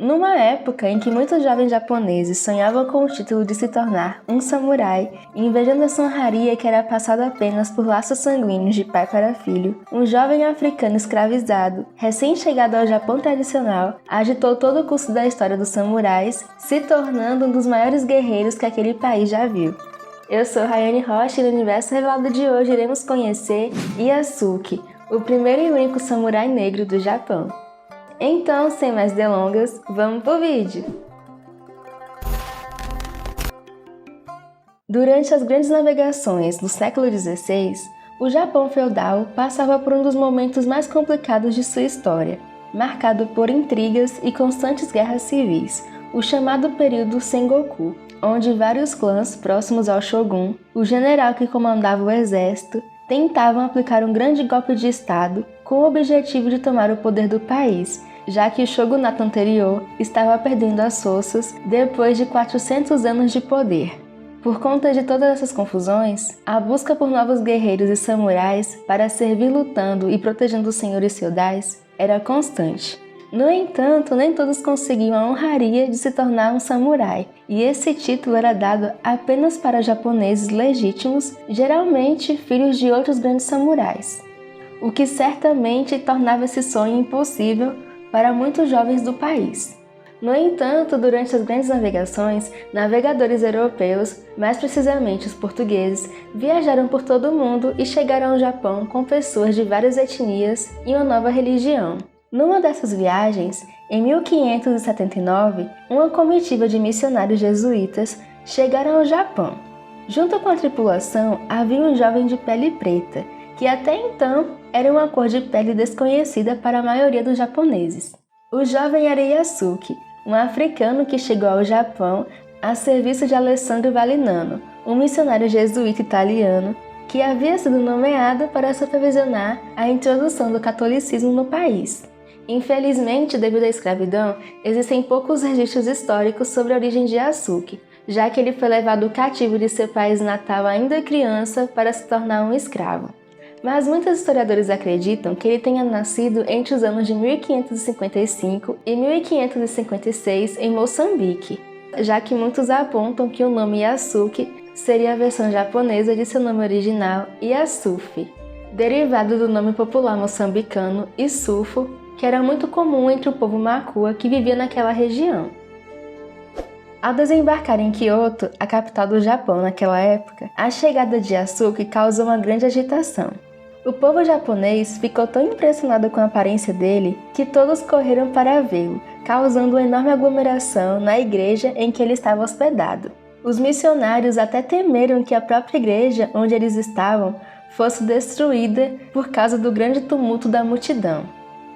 Numa época em que muitos jovens japoneses sonhavam com o título de se tornar um samurai, invejando a honraria que era passada apenas por laços sanguíneos de pai para filho, um jovem africano escravizado, recém-chegado ao Japão tradicional, agitou todo o curso da história dos samurais, se tornando um dos maiores guerreiros que aquele país já viu. Eu sou Rayane Rocha e no Universo Revelado de hoje iremos conhecer Yasuke, o primeiro e único samurai negro do Japão. Então, sem mais delongas, vamos pro vídeo! Durante as grandes navegações do século XVI, o Japão feudal passava por um dos momentos mais complicados de sua história, marcado por intrigas e constantes guerras civis, o chamado período Sengoku, onde vários clãs próximos ao shogun, o general que comandava o exército, tentavam aplicar um grande golpe de estado com o objetivo de tomar o poder do país, já que o shogunato anterior estava perdendo as forças depois de 400 anos de poder. Por conta de todas essas confusões, a busca por novos guerreiros e samurais para servir lutando e protegendo os senhores feudais era constante. No entanto, nem todos conseguiam a honraria de se tornar um samurai, e esse título era dado apenas para japoneses legítimos, geralmente filhos de outros grandes samurais, o que certamente tornava esse sonho impossível para muitos jovens do país. No entanto, durante as grandes navegações, navegadores europeus, mais precisamente os portugueses, viajaram por todo o mundo e chegaram ao Japão com pessoas de várias etnias e uma nova religião. Numa dessas viagens, em 1579, uma comitiva de missionários jesuítas chegaram ao Japão. Junto com a tripulação havia um jovem de pele preta, que até então era uma cor de pele desconhecida para a maioria dos japoneses. O jovem era Yasuke, um africano que chegou ao Japão a serviço de Alessandro Valignano, um missionário jesuíta italiano que havia sido nomeado para supervisionar a introdução do catolicismo no país. Infelizmente, devido à escravidão, existem poucos registros históricos sobre a origem de Yasuke, já que ele foi levado cativo de seu país natal ainda criança para se tornar um escravo. Mas muitos historiadores acreditam que ele tenha nascido entre os anos de 1555 e 1556 em Moçambique, já que muitos apontam que o nome Yasuke seria a versão japonesa de seu nome original Yasufi, derivado do nome popular moçambicano Isufo, que era muito comum entre o povo Makua que vivia naquela região. Ao desembarcar em Kyoto, a capital do Japão naquela época, a chegada de Yasuke causou uma grande agitação. O povo japonês ficou tão impressionado com a aparência dele que todos correram para vê-lo, causando uma enorme aglomeração na igreja em que ele estava hospedado. Os missionários até temeram que a própria igreja onde eles estavam fosse destruída por causa do grande tumulto da multidão.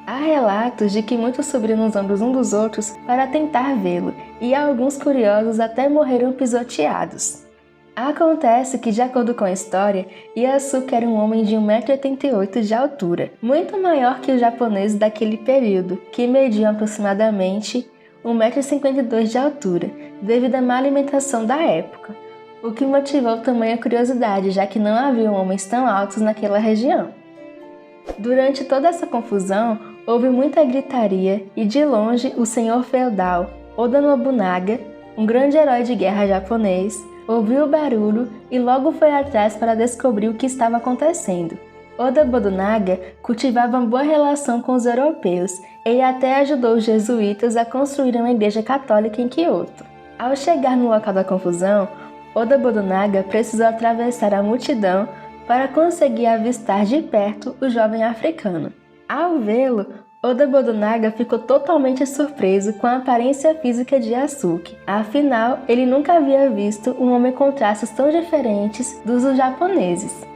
Há relatos de que muitos subiram nos ombros um dos outros para tentar vê-lo, e alguns curiosos até morreram pisoteados. Acontece que, de acordo com a história, Yasuke era um homem de 1,88 m de altura, muito maior que os japoneses daquele período, que mediam aproximadamente 1,52 m de altura, devido à má alimentação da época, o que motivou tamanha curiosidade, já que não haviam homens tão altos naquela região. Durante toda essa confusão, houve muita gritaria e, de longe, o senhor feudal Oda Nobunaga, um grande herói de guerra japonês, ouviu o barulho e logo foi atrás para descobrir o que estava acontecendo. Oda Nobunaga cultivava uma boa relação com os europeus e até ajudou os jesuítas a construir uma igreja católica em Kyoto. Ao chegar no local da confusão, Oda Nobunaga precisou atravessar a multidão para conseguir avistar de perto o jovem africano. Ao vê-lo, Oda Nobunaga ficou totalmente surpreso com a aparência física de Yasuke. Afinal, ele nunca havia visto um homem com traços tão diferentes dos japoneses.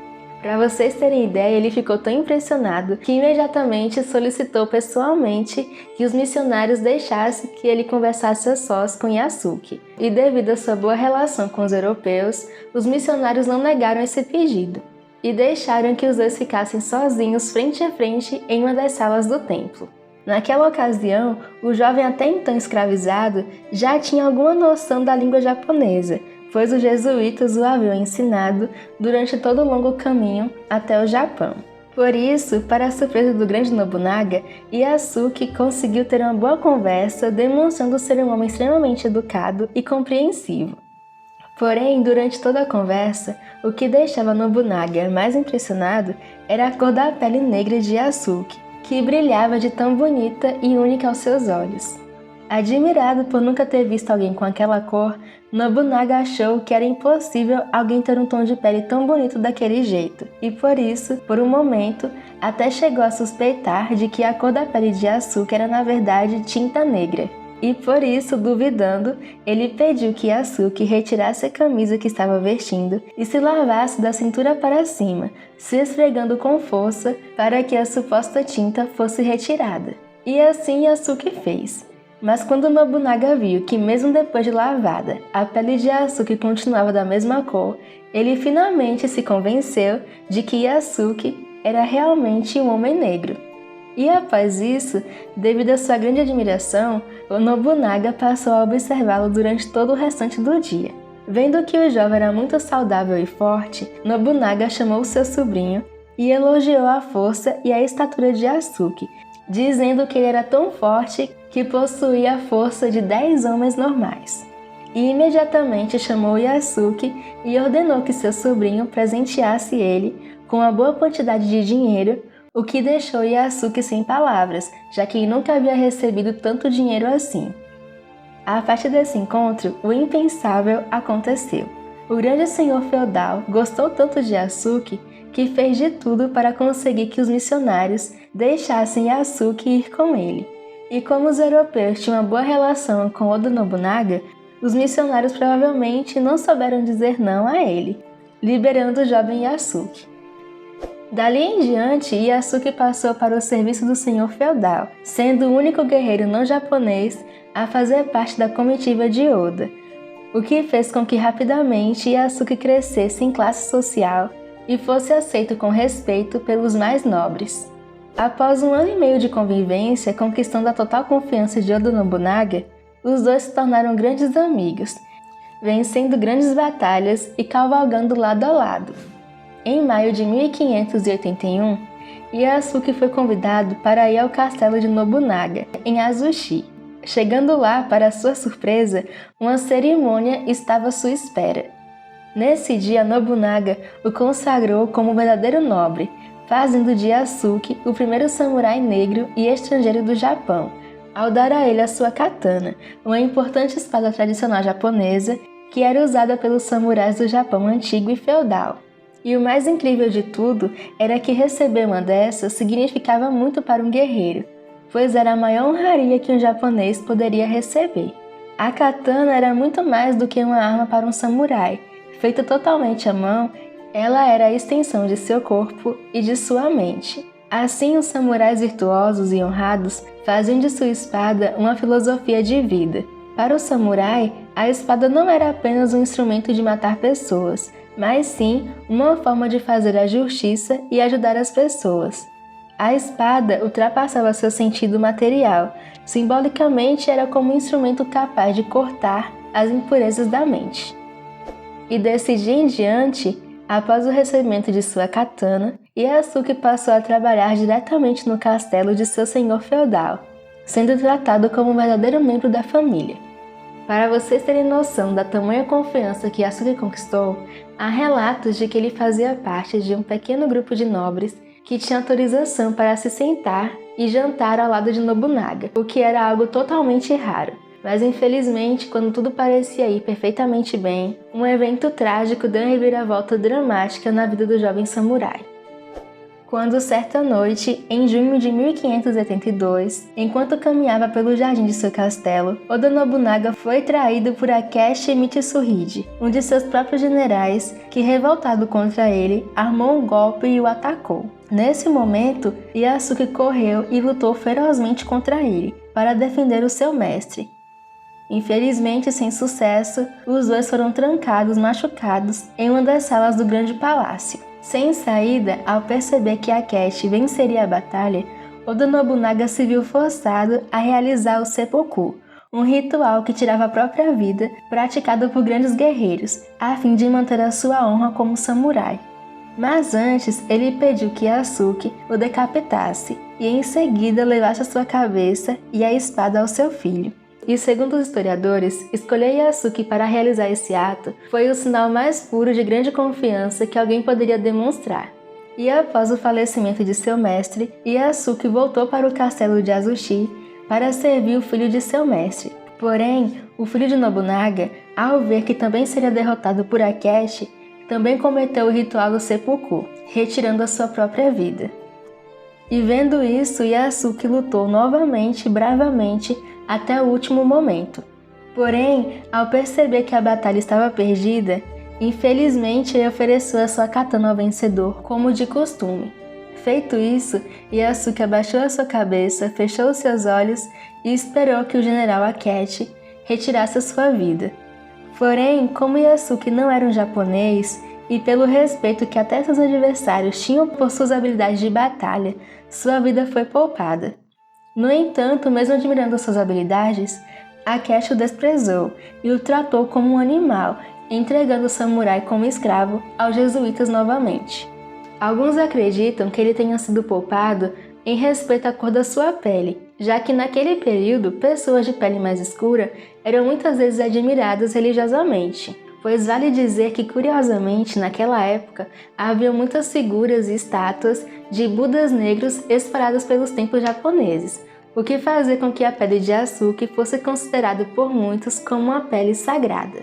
Para vocês terem ideia, ele ficou tão impressionado que imediatamente solicitou pessoalmente que os missionários deixassem que ele conversasse a sós com Yasuke. E devido à sua boa relação com os europeus, os missionários não negaram esse pedido e deixaram que os dois ficassem sozinhos frente a frente em uma das salas do templo. Naquela ocasião, o jovem até então escravizado já tinha alguma noção da língua japonesa, pois os jesuítas o haviam ensinado durante todo o longo caminho até o Japão. Por isso, para a surpresa do grande Nobunaga, Ieyasu conseguiu ter uma boa conversa, demonstrando ser um homem extremamente educado e compreensivo. Porém, durante toda a conversa, o que deixava Nobunaga mais impressionado era a cor da pele negra de Ieyasu, que brilhava de tão bonita e única aos seus olhos. Admirado por nunca ter visto alguém com aquela cor, Nobunaga achou que era impossível alguém ter um tom de pele tão bonito daquele jeito, e por isso, por um momento, até chegou a suspeitar de que a cor da pele de Ieyasu era na verdade tinta negra. E por isso, duvidando, ele pediu que Ieyasu retirasse a camisa que estava vestindo e se lavasse da cintura para cima, se esfregando com força para que a suposta tinta fosse retirada. E assim Ieyasu fez. Mas quando Nobunaga viu que mesmo depois de lavada, a pele de Ieyasu continuava da mesma cor, ele finalmente se convenceu de que Ieyasu era realmente um homem negro. E após isso, devido à sua grande admiração, o Nobunaga passou a observá-lo durante todo o restante do dia. Vendo que o jovem era muito saudável e forte, Nobunaga chamou seu sobrinho e elogiou a força e a estatura de Ieyasu, dizendo que ele era tão forte que possuía a força de 10 homens normais. E imediatamente chamou Ieyasu e ordenou que seu sobrinho presenteasse ele com uma boa quantidade de dinheiro, o que deixou Ieyasu sem palavras, já que ele nunca havia recebido tanto dinheiro assim. A partir desse encontro, o impensável aconteceu. O grande senhor feudal gostou tanto de Ieyasu que fez de tudo para conseguir que os missionários deixassem Ieyasu ir com ele. E como os europeus tinham uma boa relação com Oda Nobunaga, os missionários provavelmente não souberam dizer não a ele, liberando o jovem Ieyasu. Dali em diante, Ieyasu passou para o serviço do senhor feudal, sendo o único guerreiro não japonês a fazer parte da comitiva de Oda, o que fez com que rapidamente Ieyasu crescesse em classe social e fosse aceito com respeito pelos mais nobres. Após 1 ano e meio de convivência, conquistando a total confiança de Oda Nobunaga, os dois se tornaram grandes amigos, vencendo grandes batalhas e cavalgando lado a lado. Em maio de 1581, Ieyasu foi convidado para ir ao castelo de Nobunaga, em Azuchi. Chegando lá, para sua surpresa, uma cerimônia estava à sua espera. Nesse dia, Nobunaga o consagrou como um verdadeiro nobre, fazendo de Ieyasu o primeiro samurai negro e estrangeiro do Japão, ao dar a ele a sua katana, uma importante espada tradicional japonesa que era usada pelos samurais do Japão antigo e feudal. E o mais incrível de tudo era que receber uma dessas significava muito para um guerreiro, pois era a maior honraria que um japonês poderia receber. A katana era muito mais do que uma arma para um samurai. Feita totalmente à mão, ela era a extensão de seu corpo e de sua mente. Assim, os samurais virtuosos e honrados faziam de sua espada uma filosofia de vida. Para o samurai, a espada não era apenas um instrumento de matar pessoas, mas sim uma forma de fazer a justiça e ajudar as pessoas. A espada ultrapassava seu sentido material, simbolicamente era como um instrumento capaz de cortar as impurezas da mente. E desse dia em diante, após o recebimento de sua katana, Ieyasu passou a trabalhar diretamente no castelo de seu senhor feudal, sendo tratado como um verdadeiro membro da família. Para vocês terem noção da tamanha confiança que Ieyasu conquistou, há relatos de que ele fazia parte de um pequeno grupo de nobres que tinha autorização para se sentar e jantar ao lado de Nobunaga, o que era algo totalmente raro. Mas infelizmente, quando tudo parecia ir perfeitamente bem, um evento trágico deu uma reviravolta dramática na vida do jovem samurai. Quando certa noite, em junho de 1582, enquanto caminhava pelo jardim de seu castelo, Oda Nobunaga foi traído por Akechi Mitsuhide, um de seus próprios generais, que, revoltado contra ele, armou um golpe e o atacou. Nesse momento, Ieyasu correu e lutou ferozmente contra ele, para defender o seu mestre. Infelizmente, sem sucesso, os dois foram trancados machucados em uma das salas do grande palácio. Sem saída, ao perceber que Akechi venceria a batalha, Oda Nobunaga se viu forçado a realizar o seppuku, um ritual que tirava a própria vida praticado por grandes guerreiros, a fim de manter a sua honra como samurai. Mas antes, ele pediu que Yasuke o decapitasse e em seguida levasse a sua cabeça e a espada ao seu filho. E segundo os historiadores, escolher Yasuke para realizar esse ato foi o sinal mais puro de grande confiança que alguém poderia demonstrar. E após o falecimento de seu mestre, Yasuke voltou para o castelo de Azuchi para servir o filho de seu mestre. Porém, o filho de Nobunaga, ao ver que também seria derrotado por Akechi, também cometeu o ritual do seppuku, retirando a sua própria vida. E vendo isso, Yasuke lutou novamente e bravamente até o último momento. Porém, ao perceber que a batalha estava perdida, infelizmente ele ofereceu a sua katana ao vencedor, como de costume. Feito isso, Yasuke abaixou a sua cabeça, fechou seus olhos e esperou que o general Akechi retirasse a sua vida. Porém, como Yasuke não era um japonês, e pelo respeito que até seus adversários tinham por suas habilidades de batalha, sua vida foi poupada. No entanto, mesmo admirando suas habilidades, Akechi o desprezou e o tratou como um animal, entregando o samurai como escravo aos jesuítas novamente. Alguns acreditam que ele tenha sido poupado em respeito à cor da sua pele, já que naquele período pessoas de pele mais escura eram muitas vezes admiradas religiosamente, pois vale dizer que curiosamente naquela época havia muitas figuras e estátuas de Budas negros espalhadas pelos templos japoneses, o que fazia com que a pele de Yasuke fosse considerada por muitos como uma pele sagrada.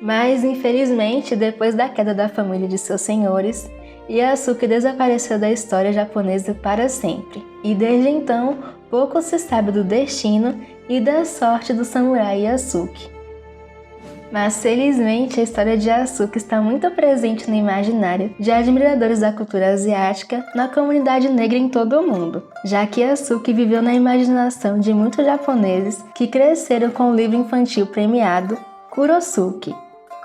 Mas infelizmente, depois da queda da família de seus senhores, Yasuke desapareceu da história japonesa para sempre, e desde então pouco se sabe do destino e da sorte do samurai Yasuke. Mas felizmente a história de Yasuke está muito presente no imaginário de admiradores da cultura asiática na comunidade negra em todo o mundo, já que Yasuke viveu na imaginação de muitos japoneses que cresceram com o livro infantil premiado Kurosuke.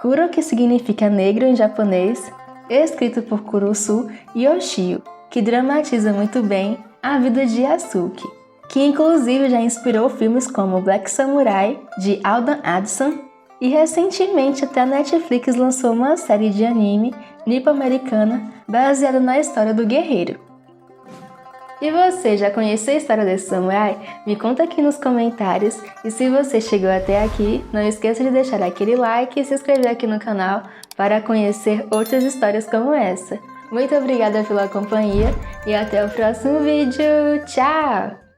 Kuro, que significa negro em japonês, escrito por Kurosu Yoshio, que dramatiza muito bem a vida de Yasuke, que inclusive já inspirou filmes como Black Samurai, de Alden Addison, e recentemente até a Netflix lançou uma série de anime nipo-americana baseada na história do guerreiro. E você, já conheceu a história desse samurai? Me conta aqui nos comentários, e se você chegou até aqui, não esqueça de deixar aquele like e se inscrever aqui no canal para conhecer outras histórias como essa. Muito obrigada pela companhia e até o próximo vídeo. Tchau!